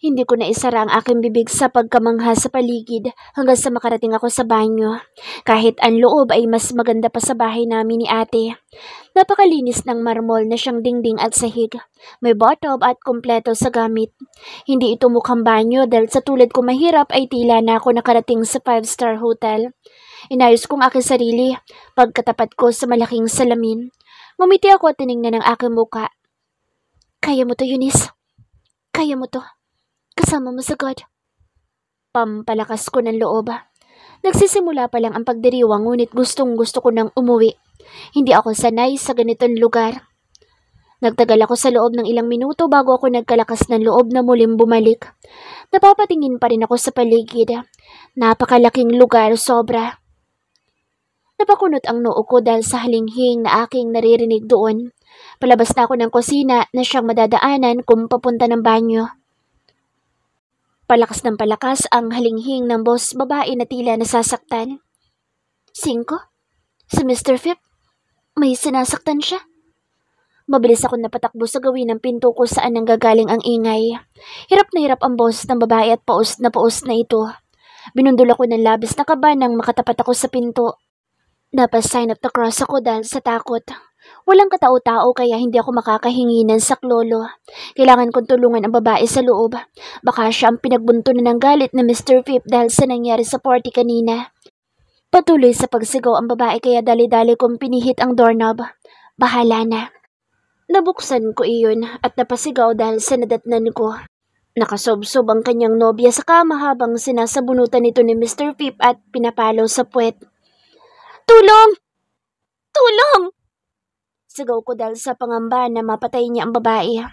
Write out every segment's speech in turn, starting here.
Hindi ko naisara ang aking bibig sa pagkamangha sa paligid hanggang sa makarating ako sa banyo. Kahit ang loob ay mas maganda pa sa bahay namin ni ate. Napakalinis ng marmol na siyang dingding at sahig. May bathtub at kumpleto sa gamit. Hindi ito mukhang banyo dahil sa tulad ko mahirap ay tila na ako nakarating sa 5-star hotel. Inayos kong aking sarili pagkatapat ko sa malaking salamin. Ngumiti ako at tiningnan ang aking muka. Kaya mo to, Eunice. Kaya mo to. Kasama mo sa God. Pampalakas ko ng loob. Nagsisimula pa lang ang pagdiriwang ngunit gustong gusto ko nang umuwi. Hindi ako sanay sa ganitong lugar. Nagtagal ako sa loob ng ilang minuto bago ako nagkalakas ng loob na muling bumalik. Napapatingin pa rin ako sa paligid. Napakalaking lugar, sobra. Napakunot ang noo ko dahil sa halinghing na aking naririnig doon. Palabas na ako ng kusina na siyang madadaanan kung papunta ng banyo. Palakas ng palakas ang halinghing ng boss babae na tila nasasaktan. 5? Si Mr. Phipp? May sinasaktan siya? Mabilis ako napatakbo sa gawin ng pinto ko saan nanggagaling ang ingay. Hirap na hirap ang boss ng babae at paus na ito. Binundol ako ng labis na kaba nang makatapat ako sa pinto. Napa-sign of the cross ako dahil sa takot. Walang katao-tao kaya hindi ako makakahingi ng saklolo. Kailangan kong tulungan ang babae sa loob. Baka siya ang pinagbuntunan ng galit ni Mr. Phipp dahil sa nangyari sa party kanina. Patuloy sa pagsigaw ang babae kaya dali-dali kong pinihit ang doorknob. Bahala na. Nabuksan ko iyon at napasigaw dahil sa nadatnan ko. Nakasobsob ang kanyang nobya sa kama habang sinasabunutan ito ni Mr. Phipp at pinapalo sa puwet. Tulong! Tulong! Sigaw ko dahil sa pangamba na mapatay niya ang babae.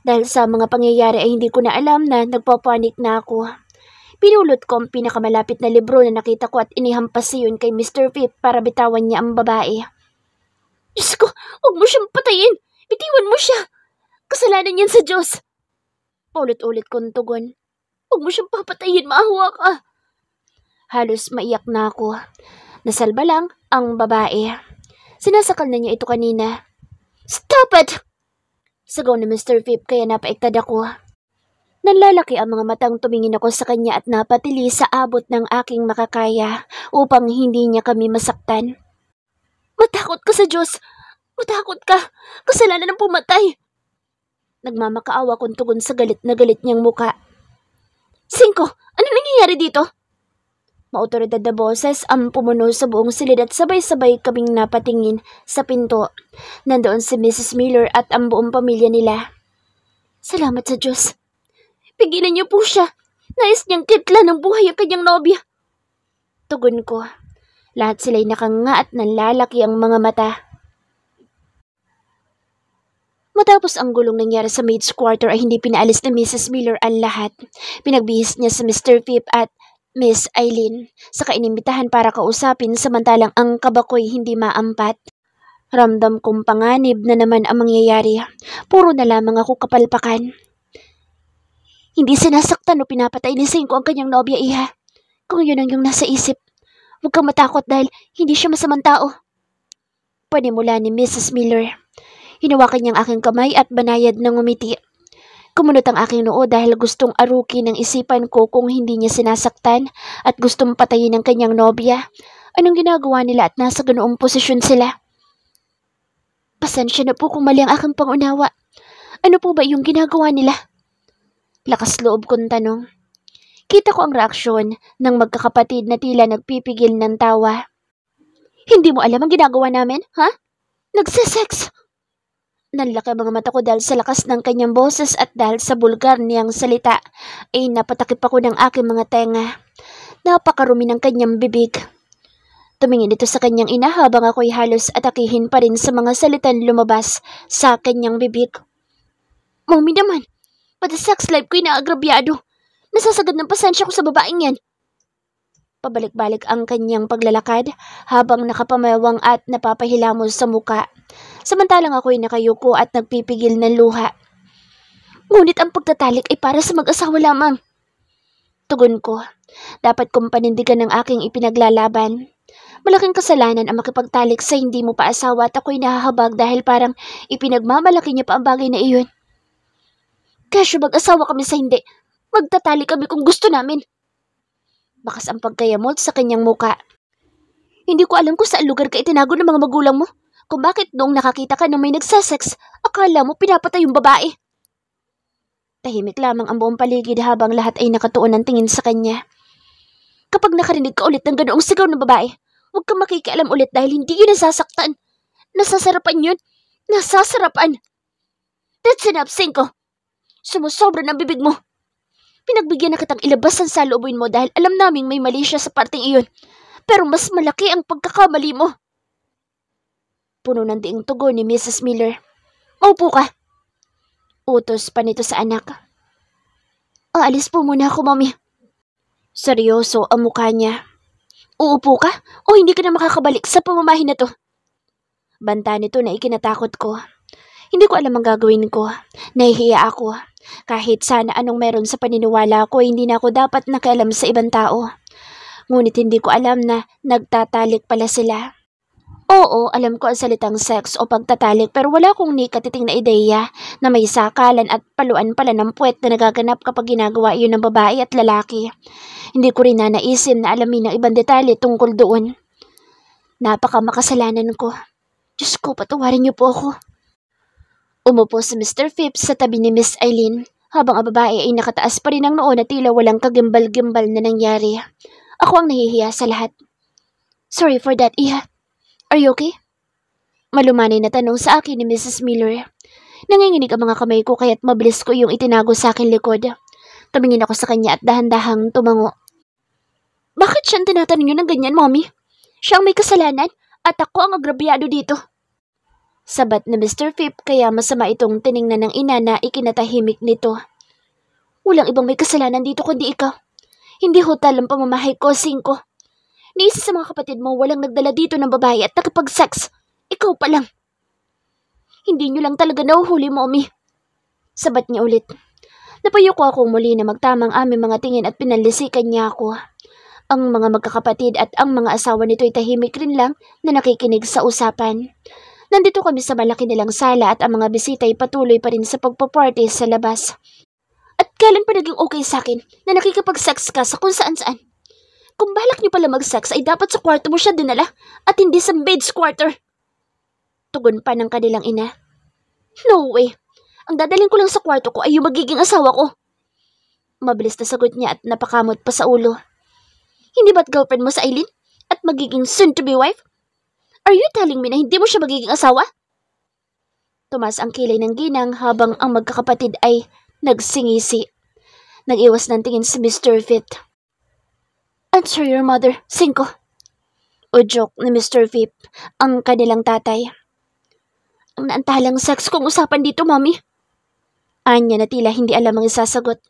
Dahil sa mga pangyayari ay hindi ko na alam na nagpapanik na ako. Pinulot ko ang pinakamalapit na libro na nakita ko at inihampas iyon kay Mr. Phipp para bitawan niya ang babae. Diyos ko, huwag mo siyang patayin! Bitiwan mo siya! Kasalanan yan sa Diyos! Paulit-ulit kong tugon. Huwag mo siyang papatayin, maawa ka! Halos maiyak na ako. Nasalba lang ang babae. Sinasakal na niya ito kanina. Stop it! Sigaw ni Mr. Phipp kaya napaiktad ako. Nanlalaki ang mga matang tumingin ako sa kanya at napatili sa abot ng aking makakaya upang hindi niya kami masaktan. Matakot ka sa Diyos! Matakot ka! Kasalanan ng pumatay! Nagmamakaawa kong tugon sa galit na galit niyang muka. 5! Ano nangyayari dito? Maotoridad na boses ang pumuno sa buong silid at sabay-sabay kaming napatingin sa pinto. Nandoon si Mrs. Miller at ang buong pamilya nila. Salamat sa Diyos. Pigilan niyo po siya. Nais niyang kitla ng buhay ang kanyang nobya. Tugon ko. Lahat sila'y nakanga at nanlalaki ang mga mata. Matapos ang gulong nangyari sa maid's quarter ay hindi pinaalis ni Mrs. Miller ang lahat. Pinagbihis niya sa Mr. Phipp at Miss Eileen, saka inimbitahan para kausapin samantalang ang kabakoy hindi maampat. Ramdam kong panganib na naman ang mangyayari. Puro na lamang ako kapalpakan. Hindi sinasaktan o pinapatay ni Cinco ang kanyang nobya, iha. Kung yun ang iyong nasa isip, huwag kang matakot dahil hindi siya masamang tao. Panimula ni Mrs. Miller. Hinawakan niyang aking kamay at banayad ng ngumiti. Kumunot ang aking noo dahil gustong arukin ng isipan ko kung hindi niya sinasaktan at gustong patayin ang kanyang nobya. Anong ginagawa nila at nasa ganoong posisyon sila? Pasensya na po kung mali ang aking pangunawa. Ano po ba yung ginagawa nila? Lakas loob kong tanong. Kita ko ang reaksyon ng magkakapatid na tila nagpipigil ng tawa. Hindi mo alam ang ginagawa namin, ha? Nagsisex! Nanlaki ang mga mata ko dahil sa lakas ng kanyang boses at dahil sa bulgar niyang salita ay napatakip ako ng aking mga tenga. Napakarumi ng kanyang bibig. Tumingin ito sa kanyang ina habang ako'y halos atakihin pa rin sa mga salitan lumabas sa kanyang bibig. Mami naman, pati sex life ko'y naagrabyado. Nasasagad ng pasensya ko sa babaeng yan. Pabalik-balik ang kanyang paglalakad habang nakapamewang at napapahilamos sa muka. Samantalang ako'y nakayuko at nagpipigil ng luha. Ngunit ang pagtatalik ay para sa mag-asawa lamang. Tugon ko. Dapat kong panindigan ng aking ipinaglalaban. Malaking kasalanan ang makipagtalik sa hindi mo pa asawa at ako'y nahahabag dahil parang ipinagmamalaki niya pa ang bagay na iyon. Kesyo mag-asawa kami sa hindi. Magtatali kami kung gusto namin. Bakas ang pagkayamot sa kanyang muka. Hindi ko alam kung saan lugar ka itinago ng mga magulang mo. Kung bakit noong nakakita ka ng may nagsasex, akala mo pinapatay yung babae. Tahimik lamang ang buong paligid habang lahat ay nakatuon ng tingin sa kanya. Kapag nakarinig ka ulit ng ganoong sigaw ng babae, huwag kang makikialam ulit dahil hindi yun nasasaktan. Nasasarapan yun. Nasasarapan. That's enough, Cinco. Sumusobra ng bibig mo. Pinagbigyan na kitang ilabas ang saloobin mo dahil alam naming may mali siya sa parteng iyon. Pero mas malaki ang pagkakamali mo. Puno ng diing tugon ni Mrs. Miller. Maupo ka. Utos pa nito sa anak. Aalis po muna ako, Mommy. Seryoso ang mukha niya. Uupo ka o hindi ka na makakabalik sa pamamahin na to? Banta nito na ikinatakot ko. Hindi ko alam ang gagawin ko. Nahihiya ako. Kahit sana anong meron sa paniniwala ko, hindi na ako dapat nakialam sa ibang tao. Ngunit hindi ko alam na nagtatalik pala sila. Oo, alam ko ang salitang sex o pagtatalik pero wala akong ni katiting na ideya na may sakalan at paluan pala ng puwet na nagaganap kapag ginagawa iyon ng babae at lalaki. Hindi ko rin nanaisin na alamin ang ibang detalye tungkol doon. Napaka makasalanan ko. Diyos ko, patawarin niyo po ako. Umupo si Mr. Phipps sa tabi ni Miss Eileen habang ang babae ay nakataas pa rin ang noo na tila walang kagimbal-gimbal na nangyari. Ako ang nahihiya sa lahat. Sorry for that, Iha. Are you okay? Malumanay na tanong sa akin ni Mrs. Miller. Nanginginig ang mga kamay ko kaya't mabilis ko yung itinago sa akin likod. Tumingin ako sa kanya at dahan-dahang tumango. Bakit siyang tinatanong niyo ng ganyan, Mommy? Siya ang may kasalanan at ako ang agrabyado dito. Sabat na Mr. Phipp kaya masama itong tiningnan ng ina na ikinatahimik nito. Walang ibang may kasalanan dito kundi ikaw. Hindi hotel ang pamamahay ko, Cinco. Ni isa sa mga kapatid mo walang nagdala dito ng babae at nakapag-sex. Ikaw pa lang. Hindi niyo lang talaga nahuhuli, Mommy. Sabat niya ulit. Napayuko akong muli na magtamang aming mga tingin at pinalisikan niya ako. Ang mga magkakapatid at ang mga asawa nito ay tahimik rin lang na nakikinig sa usapan. Nandito kami sa malaki nilang sala at ang mga bisita ay patuloy pa rin sa pagpaparty sa labas. At kailan pa naging okay sa akin na nakikipag-sex ka sa kung saan-saan? Kung balak niyo pala mag-sex ay dapat sa kwarto mo siya dinala at hindi sa maid's quarter. Tugon pa ng kanilang ina. No way. Ang dadaling ko lang sa kwarto ko ay yung magiging asawa ko. Mabilis na sagot niya at napakamot pa sa ulo. Hindi ba't girlfriend mo sa Eileen at magiging soon-to-be wife? Are you telling me na hindi mo siya magiging asawa? Tumas ang kilay ng ginang habang ang magkakapatid ay nagsingisi. Nag-iwas ng tingin si Mr. Phipp. Answer your mother, Cinco. Udyok ni Mr. Phipp, ang kanilang tatay. Ang naantahalang sex kong usapan dito, Mommy. Anya na tila hindi alam ang isasagot.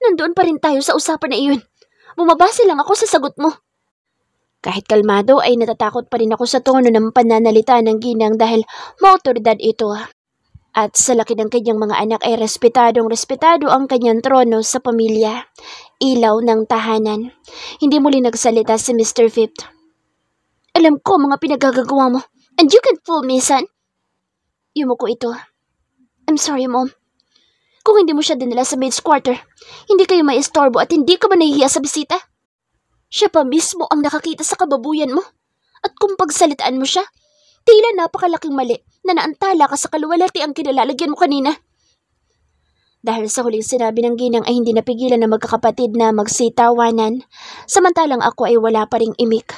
Nandoon pa rin tayo sa usapan na iyon. Bumabase lang ako sa sagot mo. Kahit kalmado ay natatakot pa rin ako sa tono ng pananalita ng ginang dahil maotoridad ito. At sa laki ng kanyang mga anak ay respetado ang kanyang trono sa pamilya. Ilaw ng tahanan. Hindi muli nagsalita si Mr. Phipp. Alam ko mga pinagagagawa mo. And you can fool me, son. Yumuko ito. I'm sorry, Mom. Kung hindi mo siya dinala sa maid's quarter, hindi kayo maistorbo at hindi ka ba nahihiya sa bisita? Siya pa mismo ang nakakita sa kababuyan mo. At kung pagsalitaan mo siya, tila napakalaking mali na naantala ka sa kaluwalhati ang kinalalagyan mo kanina. Dahil sa huling sinabi ng ginang ay hindi napigilan ng magkakapatid na magsitawanan, samantalang ako ay wala pa ring imik.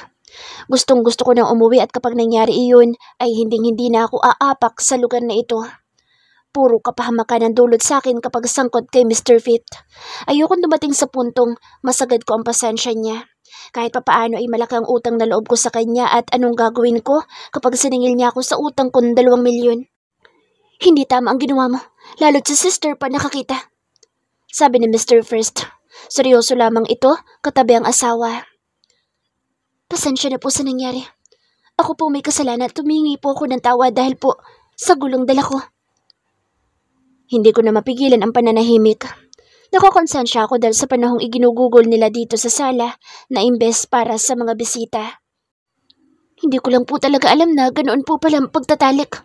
Gustong gusto ko nang umuwi at kapag nangyari iyon ay hindi na ako aapak sa lugar na ito. Puro kapahamakan ang dulot sa akin kapag sangkot kay Mr. Phipp. Ayokong dumating sa puntong masagad ko ang pasensya niya. Kahit papaano ay malaki ang utang na loob ko sa kanya at anong gagawin ko kapag siningil niya ako sa utang ko ng 2 milyon. Hindi tama ang ginawa mo, lalo't sa sister pa nakakita. Sabi ni Mr. First, seryoso lamang ito katabi ang asawa. Pasensya na po sa nangyari. Ako po may kasalanan at tumingi po ako ng tawa dahil po sa gulong dala ko. Hindi ko na mapigilan ang pananahimik. Nakakonsensya ako dahil sa panahong iginugugol nila dito sa sala na imbes para sa mga bisita. Hindi ko lang po talaga alam na ganoon po pala ang pagtatalik.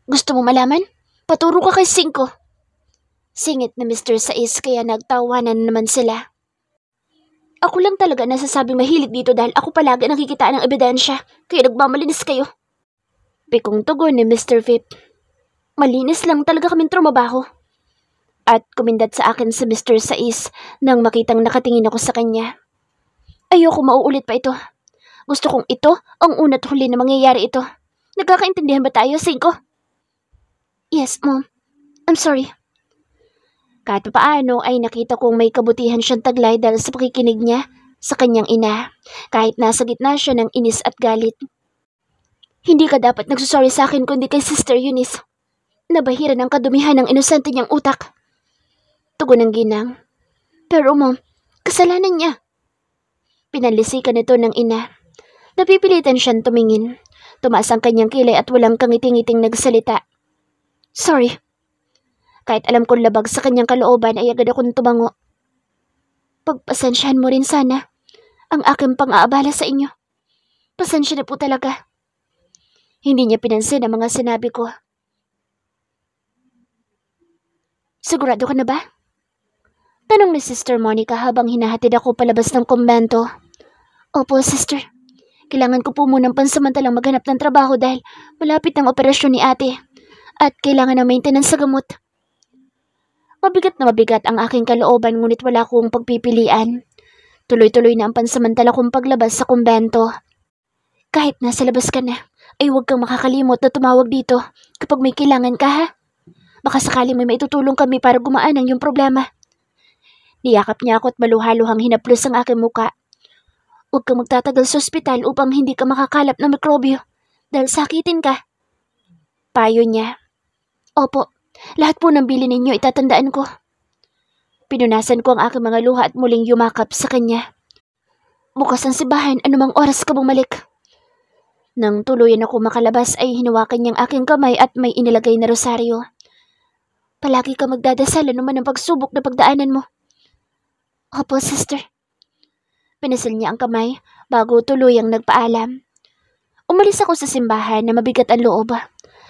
Gusto mo malaman? Paturo ka kay Cinco. Singit na Mr. Sais kaya nagtawanan naman sila. Ako lang talaga nasasabing mahilig dito dahil ako palagi nakikita ng ebidensya, kaya nagmamalinis kayo. Pikong tugon ni Mr. Vip. Malinis lang talaga kaming trumabaho. At kumindat sa akin si Mr. Sais nang makitang nakatingin ako sa kanya. Ayoko mauulit pa ito. Gusto kong ito ang una't huli na mangyayari ito. Nagkakaintindihan ba tayo, Cinco? Yes, Mom. I'm sorry. Kahit paano ay nakita kong may kabutihan siyang taglay dahil sa pakikinig niya sa kanyang ina, kahit nasa gitna siya ng inis at galit. Hindi ka dapat nagsusorry sa akin kundi kay Sister Eunice. Nabahira ng kadumihan ng inosente niyang utak. Tugon ng ginang. Pero Mom, kasalanan niya. Pinalisikan ito ng ina. Napipilitan siyang tumingin. Tumaas ang kanyang kilay at walang kangiting-ngiting nagsalita. Sorry. Kahit alam kong labag sa kanyang kalooban ay agad akong tumango. Pagpasensyahan mo rin sana ang aking pang-aabala sa inyo. Pasensya na po talaga. Hindi niya pinansin ang mga sinabi ko. Sigurado ka na ba? Tanong ni Sister Monica habang hinahatid ako palabas ng kumbento. Opo, Sister. Kailangan ko po munang pansamantalang maghanap ng trabaho dahil malapit ang operasyon ni ate at kailangan ng maintenance sa gamot. Mabigat na mabigat ang aking kalooban ngunit wala akong pagpipilian. Tuloy-tuloy na ang pansamantala kong paglabas sa kumbento. Kahit nasa labas ka na, ay huwag kang makakalimot na tumawag dito kapag may kailangan ka, ha? Baka sakaling may maitutulong kami para gumaan ang iyong problema. Niyakap niya ako at maluhaluhang hinaplos ang aking muka. Huwag kang magtatagal sa ospital upang hindi ka makakalap ng mikrobyo dahil sakitin ka. Payo niya. Opo, lahat po ng bili ninyo itatandaan ko. Pinunasan ko ang aking mga luha at muling yumakap sa kanya. Bukas ang simbahan anumang oras ka bumalik. Nang tuluyan ako makalabas ay hinawakan niyang aking kamay at may inilagay na rosaryo. Palagi ka magdadasal anuman ang pagsubok na pagdaanan mo. Opo, Sister. Pinasil niya ang kamay bago tuluyang nagpaalam. Umalis ako sa simbahan na mabigat ang loob.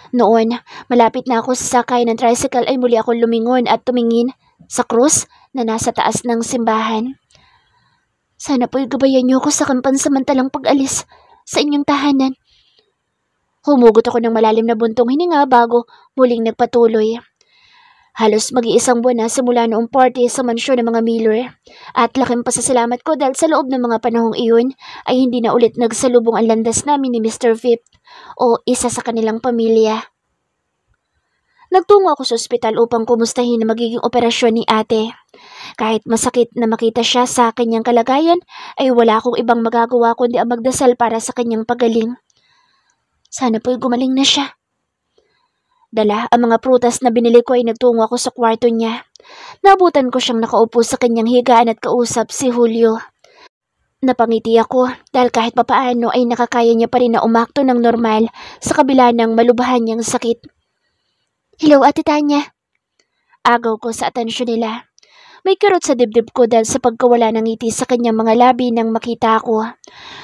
Noon, malapit na ako sa sakay ng tricycle ay muli akong lumingon at tumingin sa krus na nasa taas ng simbahan. Sana po'y gabayan niyo ako sa pansamantalang pag-alis sa inyong tahanan. Humugot ako ng malalim na buntong hininga bago muling nagpatuloy. Halos mag-iisang buwan na simula noong party sa mansyon ng mga Miller at laking pasasalamat ko dahil sa loob ng mga panahong iyon ay hindi na ulit nagsalubong ang landas namin ni Mr. Vip o isa sa kanilang pamilya. Nagtungo ako sa ospital upang kumustahin ang magiging operasyon ni ate. Kahit masakit na makita siya sa kanyang kalagayan ay wala akong ibang magagawa kundi ang magdasal para sa kanyang pagaling. Sana po'y gumaling na siya. Dala ang mga prutas na binili ko ay nagtungo ako sa kwarto niya. Nabutan ko siyang nakaupo sa kanyang higaan at kausap si Julio. Napangiti ako dahil kahit papaano ay nakakaya niya pa rin na umakto ng normal sa kabila ng malubhan niyang sakit. Hello, Ate Tanya. Agaw ko sa atensyon nila. May kirot sa dibdib ko dahil sa pagkawala ng ngiti sa kanyang mga labi nang makita ako.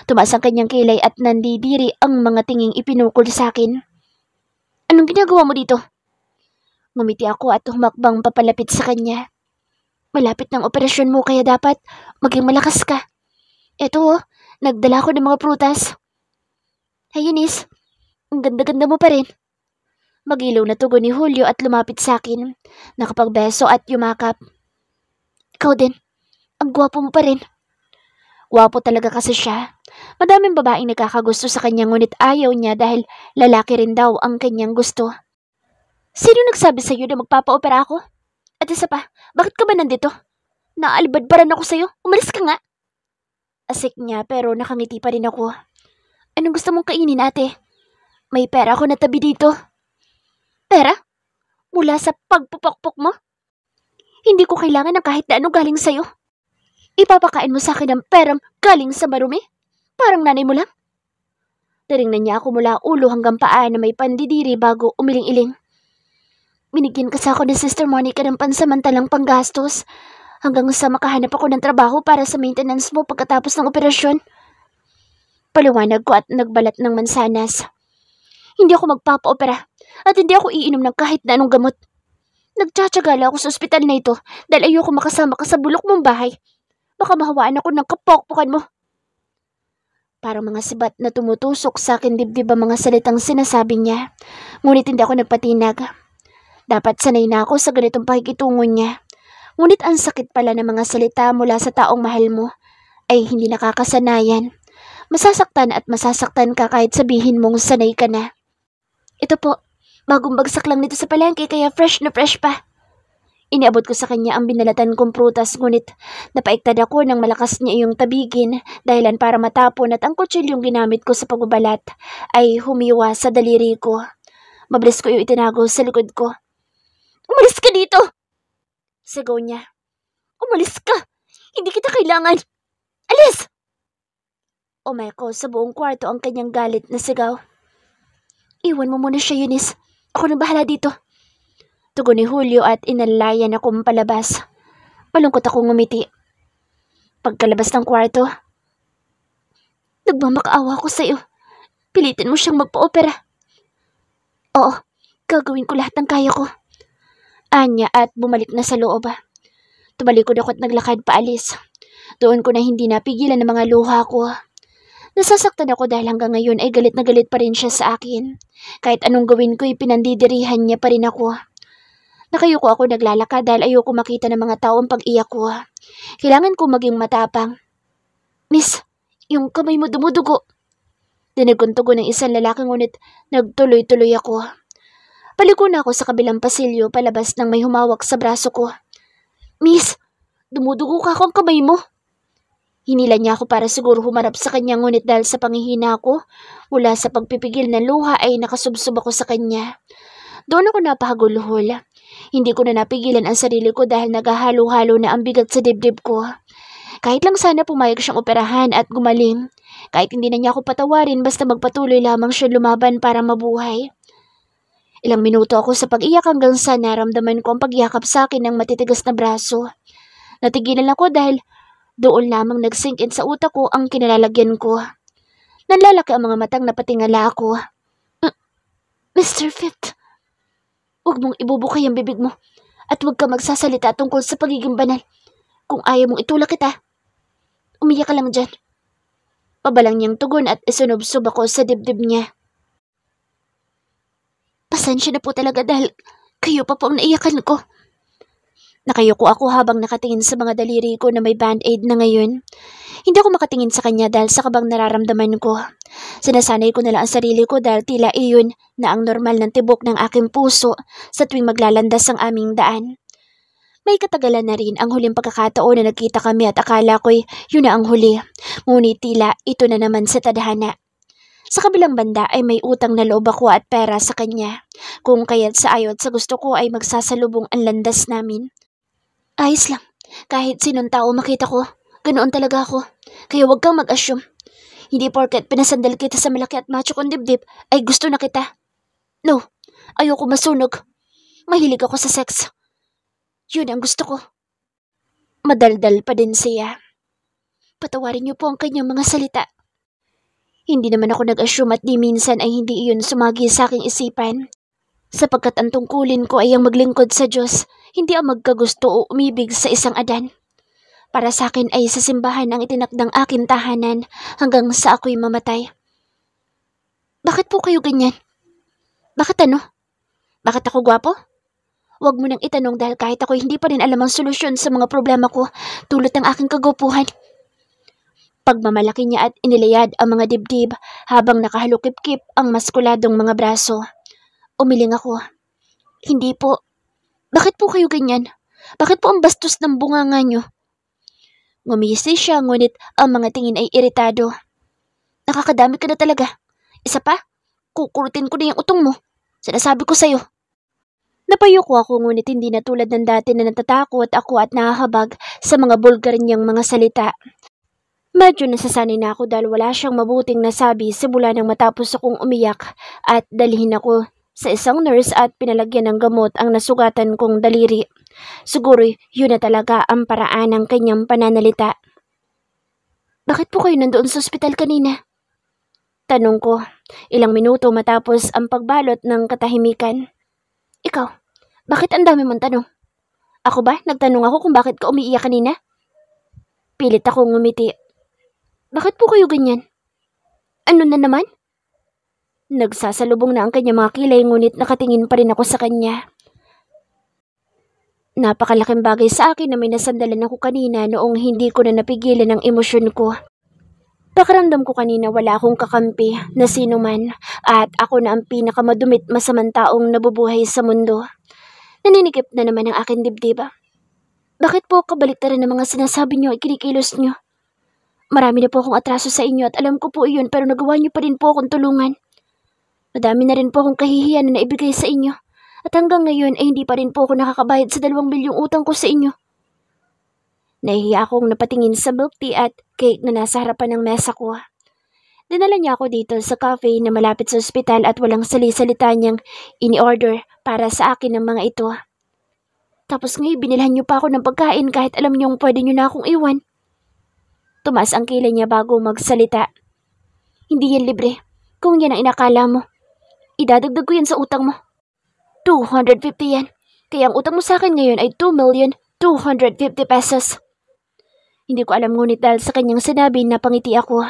Tumaas ang kanyang kilay at nandidiri ang mga tinging ipinukol sa akin. Anong ginagawa mo dito? Ngumiti ako at humakbang papalapit sa kanya. Malapit ng operasyon mo kaya dapat maging malakas ka. Eto, nagdala ko ng mga prutas. Hey Eunice, ang ganda-ganda mo pa rin. Magilaw na tugon ni Julio at lumapit sa akin. Nakapagbeso at yumakap. Ikaw din, ang gwapo mo pa rin. Gwapo talaga kasi siya. Madaming babaeng nakakagusto sa kanya ngunit ayaw niya dahil lalaki rin daw ang kanyang gusto. Sino nagsabi sa iyo na magpapa-opera ako? At isa pa, bakit ka ba nandito? Naalibadbaran ako sa iyo. Umalis ka nga. Asik niya pero nakangiti pa rin ako. Anong gusto mong kainin, ate? May pera ako na tabi dito. Pera? Mula sa pagpupokpok mo? Hindi ko kailangan ng kahit na ano galing sa'yo. Ipapakain mo sa akin ng perang galing sa marumi? Parang nanay mo lang. Taringnan niya ako mula ulo hanggang paa na may pandidiri bago umiling-iling. Binigyan kasi ako ni Sister Monica ng pansamantalang panggastos hanggang sa makahanap ako ng trabaho para sa maintenance mo pagkatapos ng operasyon. Paliwanag ko at nagbalat ng mansanas. Hindi ako magpapa-opera at hindi ako iinom ng kahit na anong gamot. Nagtsatsaga lang ako sa ospital na ito dahil ayoko makasama ka sa bulok mong bahay. Baka mahawaan ako ng kapokpokan mo. Parang mga sibat na tumutusok sa akin dibdib ang mga salitang sinasabi niya. Ngunit hindi ako nagpatinag. Dapat sanay na ako sa ganitong pakikitungo niya. Ngunit ang sakit pala ng mga salita mula sa taong mahal mo ay hindi nakakasanayan. Masasaktan at masasaktan ka kahit sabihin mong sanay ka na. Ito po, bagong bagsak lang nito sa palengke kaya fresh na fresh pa. Iniabot ko sa kanya ang binalatan kong prutas ngunit napaiktad ako nang malakas niya iyong tabigin dahilan para matapon at ang kutsilyong ginamit ko sa pagbabalat ay humiwa sa daliri ko. Mabilis ko yung itinago sa likod ko. Umalis ka dito! Sigaw niya. Umalis ka! Hindi kita kailangan! Alis! Umeko sa buong kwarto ang kanyang galit na sigaw. Iwan mo muna siya, Eunice. Ako na bahala dito. Tugon ni Julio at inalayan akong palabas. Malungkot akong ngumiti. Pagkalabas ng kwarto, nagmamakaawa ko sa'yo. Pilitin mo siyang magpa-opera. Oo, gagawin ko lahat ng kaya ko. Anya at bumalik na sa loob. Tumalikod ako at naglakad paalis. Doon ko na hindi napigilan ng mga luha ko. Nasasaktan ako dahil hanggang ngayon ay galit na galit pa rin siya sa akin. Kahit anong gawin ko ay pinandidirihan niya pa rin ako. Nakayuko ako naglalakad dahil ayoko makita ng mga tao ang pag-iyak ko. Kailangan ko maging matapang. Miss, yung kamay mo dumudugo. Dinig kong tugon ng isang lalaki ngunit nagtuloy-tuloy ako. Paliko na ako sa kabilang pasilyo palabas nang may humawak sa braso ko. Miss, dumudugo ka akong kamay mo. Hinila niya ako para siguro humarap sa kanya ngunit dahil sa panghihina ko, mula sa pagpipigil ng luha ay nakasubsob ako sa kanya. Doon ako napahaguluhol. Hindi ko na napigilan ang sarili ko dahil naghahalo-halo na ang bigat sa dibdib ko. Kahit lang sana pumayag siyang operahan at gumaling. Kahit hindi na niya ako patawarin basta magpatuloy lamang siya lumaban para mabuhay. Ilang minuto ako sa pag-iyak hanggang sa naramdaman ko ang pagyakap sa akin ng matitigas na braso. Natigilan ako dahil doon lamang nag-sink in sa utak ko ang kinalalagyan ko. Nanlalaki ang mga matang napatingala ako. Mr. Fit, huwag mong ibubukay ang bibig mo at huwag ka magsasalita tungkol sa pagiging banal. Kung ayaw mong itulak kita, umiyak ka lang dyan. Pabalang niyang tugon at isunubsob ako sa dibdib niya. Pasensya na po talaga dahil kayo pa po ang naiyakan ko. Nakayuko ako habang nakatingin sa mga daliri ko na may band-aid na ngayon. Hindi ako makatingin sa kanya dahil sa kabang nararamdaman ko. Sinasanay ko na lang ang sarili ko dahil tila iyon na ang normal ng tibok ng aking puso sa tuwing maglalandas ang aming daan. May katagalan na rin ang huling pagkakataon na nagkita kami at akala ko'y yun na ang huli. Ngunit tila ito na naman sa tadhana. Sa kabilang banda ay may utang na loob ako at pera sa kanya. Kung kaya't sa ayot sa gusto ko ay magsasalubong ang landas namin. Ayos lang. Kahit sinong tao makita ko, ganoon talaga ako. Kaya huwag kang mag-assume. Hindi porket pinasandal kita sa malaki at macho kong dibdib ay gusto na kita. No, ayoko masunog. Mahilig ako sa sex. Yun ang gusto ko. Madaldal pa din siya. Patawarin niyo po ang kanyang mga salita. Hindi naman ako nag-assume at di minsan ay hindi iyon sumagi sa aking isipan. Sapagkat ang tungkulin ko ay ang maglingkod sa Diyos, hindi ang magkagusto o umibig sa isang adan. Para sa akin ay sa simbahan ang itinakdang aking tahanan hanggang sa ako'y mamatay. Bakit po kayo ganyan? Bakit ano? Bakit ako gwapo? Huwag mo nang itanong dahil kahit ako'y hindi pa rin alam ang solusyon sa mga problema ko tulad ng aking kagwapuhan. Pagmamalaki niya at inilayad ang mga dibdib habang nakahalukip-kip ang maskuladong mga braso. Umiling ako. Hindi po. Bakit po kayo ganyan? Bakit po ang bastos ng bunganga niyo? Ngumisi siya ngunit ang mga tingin ay iritado. Nakakadami ka na talaga. Isa pa, kukurutin ko na yung utong mo. Sinasabi ko sa'yo. Napayuko ako ngunit hindi na tulad ng dati na natatakot ako at nahahabag sa mga bulgar niyang mga salita. Medyo nasasanay na ako dahil wala siyang mabuting nasabi simula nang matapos akong umiyak at dalhin ako sa isang nurse at pinalagyan ng gamot ang nasugatan kong daliri. Siguro yun na talaga ang paraan ng kanyang pananalita. Bakit po kayo nandoon sa ospital kanina? Tanong ko, ilang minuto matapos ang pagbalot ng katahimikan. Ikaw, Bakit ang dami mong tanong? Ako ba? Nagtanong ako kung bakit ka umiiyak kanina? Pilit akong ngumiti. Bakit po kayo ganyan? Ano na naman? Nagsasalubong na ang kanyang mga kilay ngunit nakatingin pa rin ako sa kanya. Napakalaking bagay sa akin na may nasandalan ako kanina noong hindi ko na napigilan ang emosyon ko. Pakiramdam ko kanina wala akong kakampi na sino man at ako na ang pinakamadumit masamang taong nabubuhay sa mundo. Naninikip na naman ang aking dibdib. Bakit po kabaliktaran ng mga sinasabi niyo ay kinikilos niyo? Marami na po akong atraso sa inyo at alam ko po iyon pero nagawa niyo pa rin po akong tulungan. Madami na rin po akong kahihiyan na naibigay sa inyo. At hanggang ngayon ay hindi pa rin po ako nakakabayad sa 2 bilyong utang ko sa inyo. Nahihiya akong napatingin sa milk tea at cake na nasa harapan ng mesa ko. Dinala niya ako dito sa cafe na malapit sa ospital at walang sali-salita niyang ini-order para sa akin ng mga ito. Tapos ngayon binilhan niyo pa ako ng pagkain kahit alam niyong pwede niyo na akong iwan. Tumaas ang kilay niya bago magsalita. Hindi yan libre. Kung yan ang inakala mo, idadagdag ko yan sa utang mo. 250 yan. Kaya ang utang mo sa akin ngayon ay 2,250,000 pesos. Hindi ko alam ngunit dahil sa kanyang sinabi napangiti ako.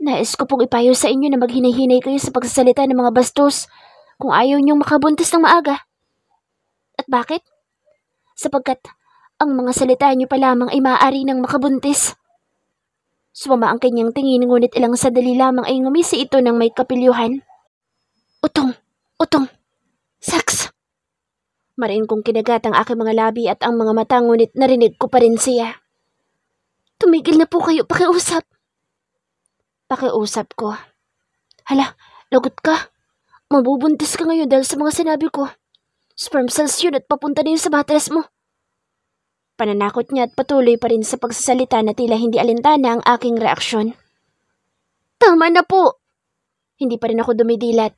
Nais ko pong ipayo sa inyo na maghinay-hinay kayo sa pagsasalita ng mga bastos kung ayaw niyong makabuntis ng maaga. At bakit? Sapagkat ang mga salita niyo pa lamang ay maaari ng makabuntis. Sumama ang kanyang tingin ngunit ilang sandali lamang ay ngumisi ito ng may kapilyuhan. Utong! Utong! Sex! Mariin kong kinagat ang aking mga labi at ang mga mata ngunit narinig ko pa rin siya. Tumigil na po kayo, pakiusap. Pakiusap ko. Hala, lagot ka. Mabubuntis ka ngayon dahil sa mga sinabi ko. Sperm cells yun at papunta na yun sa matres mo. Pananakot niya at patuloy pa rin sa pagsasalita na tila hindi alintana ang aking reaksyon. Tama na po! Hindi pa rin ako dumidilat.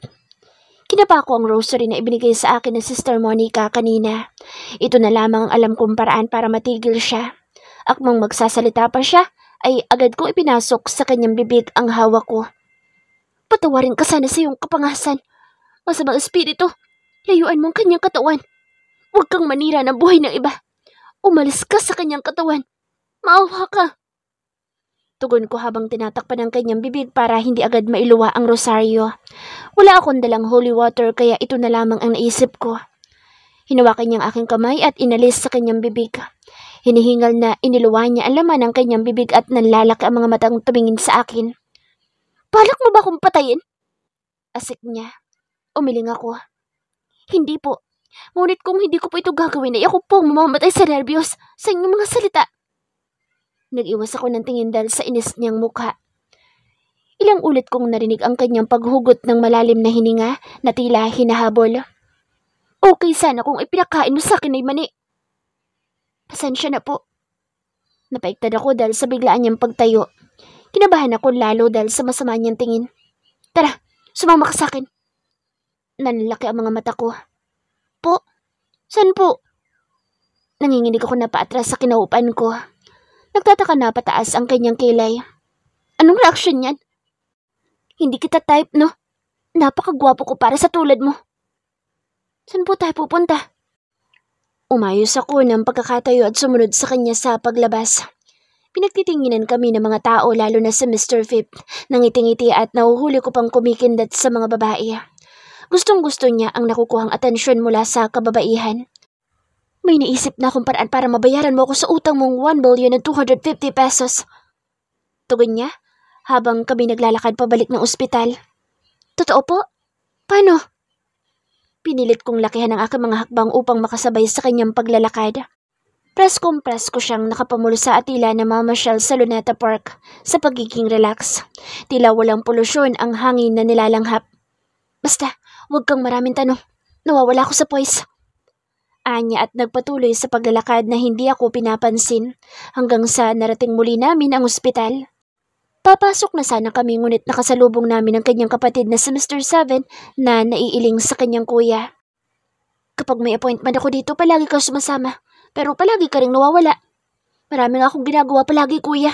Kinapa ko ang rosary na ibinigay sa akin ng Sister Monica kanina. Ito na lamang ang alam kong paraan para matigil siya. Akmang magsasalita pa siya, ay agad kong ipinasok sa kanyang bibig ang hawak ko. Patawarin ka sana sa iyong kapangasan. Masamang espiritu, layuan mong kanyang katawan. Huwag kang manira ng buhay ng iba. Umalis ka sa kanyang katawan. Maawa ka. Tugon ko habang tinatakpan ang kanyang bibig para hindi agad mailuwa ang rosaryo. Wala akong dalang holy water kaya ito na lamang ang naisip ko. Hinawakan niya ang aking kamay at inalis sa kanyang bibig. Hinihingal na iniluwa niya ang laman ng kanyang bibig at nanlalaki ang mga matang tumingin sa akin. Balak mo ba akong patayin? Asik niya. Umiling ako. Hindi po. Ngunit kung hindi ko po ito gagawin ay ako po mamamatay sa nervyos sa inyong mga salita. Nag-iwas ako ng tingin dahil sa inis niyang mukha. Ilang ulit kong narinig ang kanyang paghugot ng malalim na hininga na tila hinahabol. Okay sana kung ipinakain mo sa akin ay mani. Pasensya na po. Napaiktad ako dahil sa biglaan niyang pagtayo. Kinabahan ako lalo dahil sa masama niyang tingin. Tara, sumama ka sa akin. Nanlalaki ang mga mata ko. Po? Saan po? Nanginginig ako na paatras sa kinaupan ko. Nagtataka na pataas ang kanyang kilay. Anong reaksyon niyan? Hindi kita type, no? Napakagwapo ko para sa tulad mo. Saan po tayo pupunta? Umayos ako ng pagkakatayo at sumunod sa kanya sa paglabas. Pinagtitinginan kami ng mga tao lalo na si Mr. Phip. Nangiti-ngiti at nahuhuli ko pang kumikindat sa mga babae. Gustong-gusto niya ang nakukuhang atensyon mula sa kababaihan. May naisip na akong paraan para mabayaran mo ako sa utang mong 1,250,000 pesos. Tugon niya habang kami naglalakad pabalik ng ospital. Totoo po? Paano? Pinilit kong lakihan ang aking mga hakbang upang makasabay sa kanyang paglalakad. Presko siyang nakapamulsa at tila na mamasyal sa Luneta Park sa pagiging relax. Tila walang polusyon ang hangin na nilalanghap. Basta, huwag kang maraming tanong. Nawawala ako sa poise. Anya at nagpatuloy sa paglalakad na hindi ako pinapansin hanggang sa narating muli namin ang ospital. Papasok na sana kami ngunit nakasalubong namin ang kanyang kapatid na si Mr. Seven na naiiling sa kanyang kuya. Kapag may appointment ako dito, palagi ka sumasama. Pero palagi ka ring nawawala. Marami nga akong ginagawa palagi, kuya.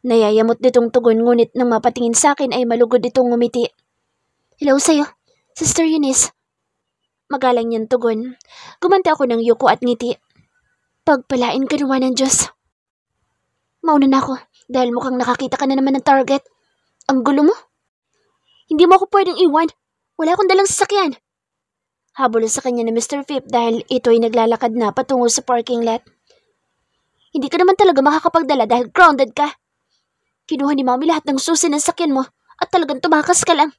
Nayayamot ditong tugon ngunit nang mapatingin sa akin ay malugod itong ngumiti. Hello sa'yo, Sister Eunice. Magalang niyang tugon. Gumanti ako ng yuko at ngiti. Pagpalain ka naman ng Diyos. Mauna na ako dahil mukhang nakakita ka na naman ng target. Ang gulo mo. Hindi mo ako pwedeng iwan. Wala akong dalang sasakyan. Habol sa kanya ni Mr. Phipp dahil ito'y naglalakad na patungo sa parking lot. Hindi ka naman talaga makakapagdala dahil grounded ka. Kinuha ni Mami lahat ng susi ng sakyan mo at talagang tumakas ka lang.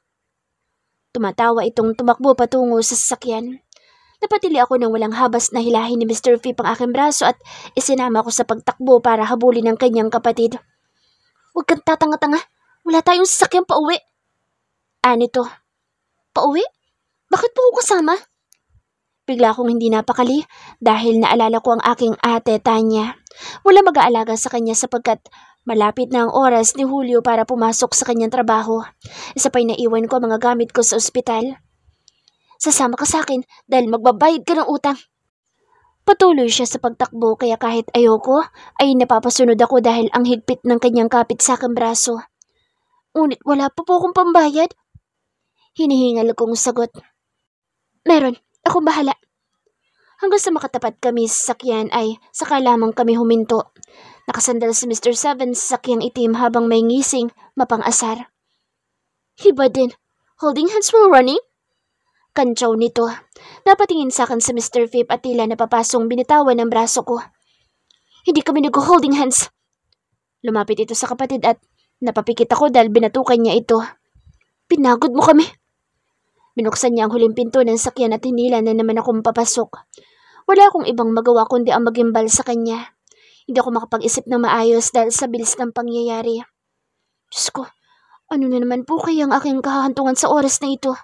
Tumatawa itong tumakbo patungo sa sasakyan. Napatili ako ng walang habas na hilahin ni Mr. Phipp ang aking braso at isinama ko sa pagtakbo para habulin ang kanyang kapatid. Huwag kang tatanga-tanga. Wala tayong sasakyan pauwi. Anito. Pauwi? Bakit po ako kasama? Bigla akong hindi napakali dahil naalala ko ang aking ate Tanya. Wala mag-aalaga sa kanya sapagkat malapit na ang oras ni Julio para pumasok sa kanyang trabaho. Isa pa'y naiwan ko ang mga gamit ko sa ospital. Sasama ka sa akin dahil magbabayad ka ng utang. Patuloy siya sa pagtakbo kaya kahit ayoko ay napapasunod ako dahil ang higpit ng kanyang kapit sa aking braso. Ngunit wala pa po akong pambayad. Hinihingal kong sagot. Meron, akong bahala. Hanggang sa makatapat kami sa sakyan ay saka lamang kami huminto. Nakasandal si Mr. Seven sa sakyang itim habang may ngising mapang-asar. Hiba din. Holding hands while running? Kantsaw nito. Napatingin sa akin si Mr. Phipp at tila napapasong binitawan ng braso ko. Hindi kami nag-holding hands. Lumapit ito sa kapatid at napapikit ako dahil binatukan niya ito. Pinagod mo kami. Binuksan niya ang huling pinto ng sakyan at hinila na naman akong papasok. Wala akong ibang magawa kundi ang magimbal sa kanya. Hindi ako makapag-isip ng maayos dahil sa bilis ng pangyayari. Diyos ko, ano na naman po kaya ang aking kahahantungan sa oras na ito?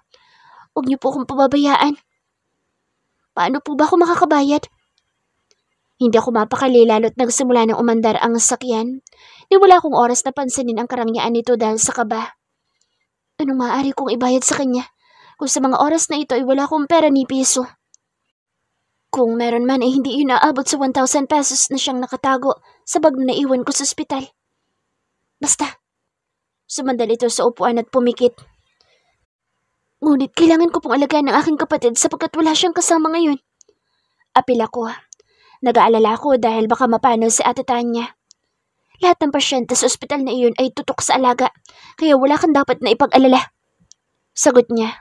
Huwag niyo po akong pababayaan. Paano po ba ako makakabayad? Hindi ako mapakali lalo't nagsimula ng umandar ang sakyan. Di wala akong oras na pansinin ang karangyaan nito dahil sa kaba. Anong maaari kong ibayad sa kanya? Kung sa mga oras na ito ay wala akong pera ni piso. Kung meron man ay hindi yun naabot sa 1,000 pesos na siyang nakatago sa bag na naiwan ko sa ospital. Basta, sumandal ito sa upuan at pumikit. Ngunit kailangan ko pong alagaan ng aking kapatid sapagkat wala siyang kasama ngayon. Apil ako. Nag-aalala ko dahil baka mapano si Ate Tanya. Lahat ng pasyente sa ospital na iyon ay tutok sa alaga, kaya wala kang dapat na ipag-alala. Sagot niya.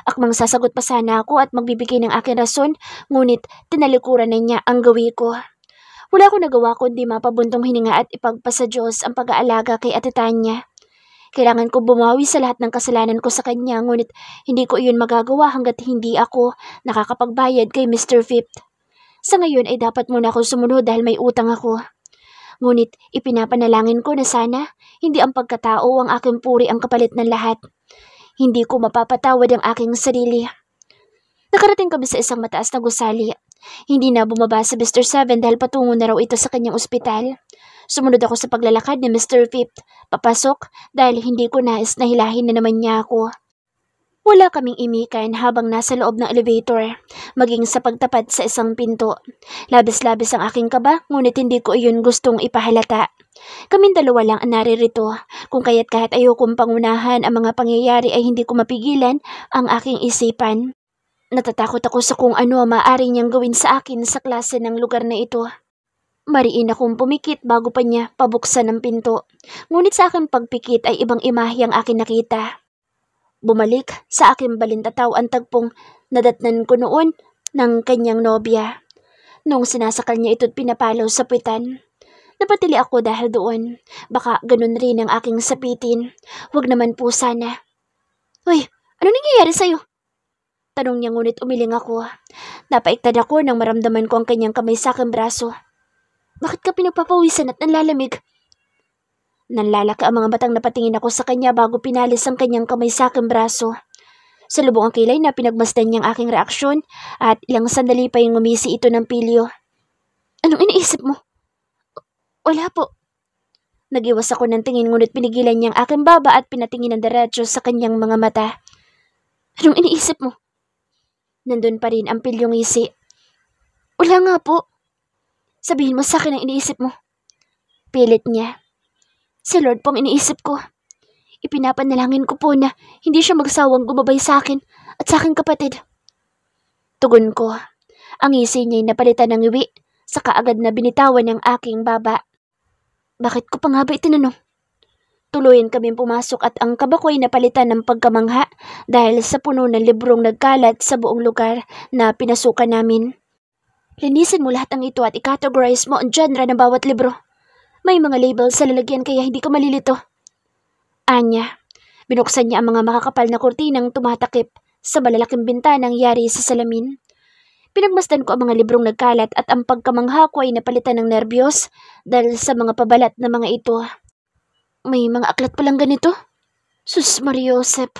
Akmang sasagot pa sana ako at magbibigay ng aking rason, ngunit tinalikuran na niya ang gawi ko. Wala akong nagawa kundi mapabuntong hininga at ipagpasa Diyos ang pag-aalaga kay Ate Tanya. Kailangan ko bumawi sa lahat ng kasalanan ko sa kanya, ngunit hindi ko iyon magagawa hanggat hindi ako nakakapagbayad kay Mr. Phipp. Sa ngayon ay dapat muna ako sumunod dahil may utang ako. Ngunit ipinapanalangin ko na sana hindi ang pagkatao ang aking puri ang kapalit ng lahat. Hindi ko mapapatawad ang aking sarili. Nakarating kami sa isang mataas na gusali. Hindi na bumaba sa Mr. Seven dahil patungo na raw ito sa kanyang ospital. Sumunod ako sa paglalakad ni Mr. Phipp. Papasok dahil hindi ko nais na hilahin na naman niya ako. Wala kaming imikan habang nasa loob ng elevator, maging sa pagtapat sa isang pinto. Labis-labis ang aking kaba, ngunit hindi ko iyon gustong ipahalata. Kaming dalawa lang ang naririto, kung kaya't kahit ayokong pangunahan ang mga pangyayari ay hindi ko mapigilan ang aking isipan. Natatakot ako sa kung ano maaari niyang gawin sa akin sa klase ng lugar na ito. Mariin akong pumikit bago pa niya pabuksan ng pinto, ngunit sa aking pagpikit ay ibang imahe ang aking nakita. Bumalik sa aking balintataw ang tagpong nadatnan ko noon ng kanyang nobya. Nung sinasakal niya ito't pinapalaw sa puwitan. Napatili ako dahil doon. Baka ganun rin ang aking sapitin. Huwag naman po sana. Uy, ano nangyayari sa'yo? Tanong niya ngunit umiling ako. Napaiktad ako nang maramdaman ko ang kanyang kamay sa aking braso. Bakit ka pinagpapawisan at nanlalamig? Nanlalaki ang mga batang napatingin ako sa kanya bago pinalis ang kanyang kamay sa aking braso. Sa lubong ang kilay na pinagmasdan niyang aking reaksyon at ilang sandali pa yung ngumisi ito ng pilyo. Anong iniisip mo? Wala po. Nagiwas ako ng tingin ngunit pinigilan niyang aking baba at pinatingin ng diretso sa kanyang mga mata. Anong iniisip mo? Nandun pa rin ang pilyong ngisi. Wala nga po. Sabihin mo sa akin ang iniisip mo. Pilit niya. Si Lord po ang iniisip ko. Ipinapanalangin ko po na hindi siya magsawang gumabay sa akin at sa aking kapatid. Tugon ko. Ang ngisi niya'y napalitan ng iwi, saka agad na binitawan ng aking baba. Bakit ko pa nga ba itinanong? Tuluyan kaming pumasok at ang kaba ko'y napalitan ng pagkamangha dahil sa puno ng librong nagkalat sa buong lugar na pinasukan namin. Linisin mo lahat ng ito at i-categorize mo ang genre ng bawat libro. May mga label sa lalagyan kaya hindi ka malilito. Anya, binuksan niya ang mga makakapal na kurtinang tumatakip sa malalaking bintanang yari sa salamin. Pinagmasdan ko ang mga librong nagkalat at ang pagkamangha ko ay napalitan ng nerbiyos dahil sa mga pabalat na mga ito. May mga aklat palang ganito? Sus Mariosep,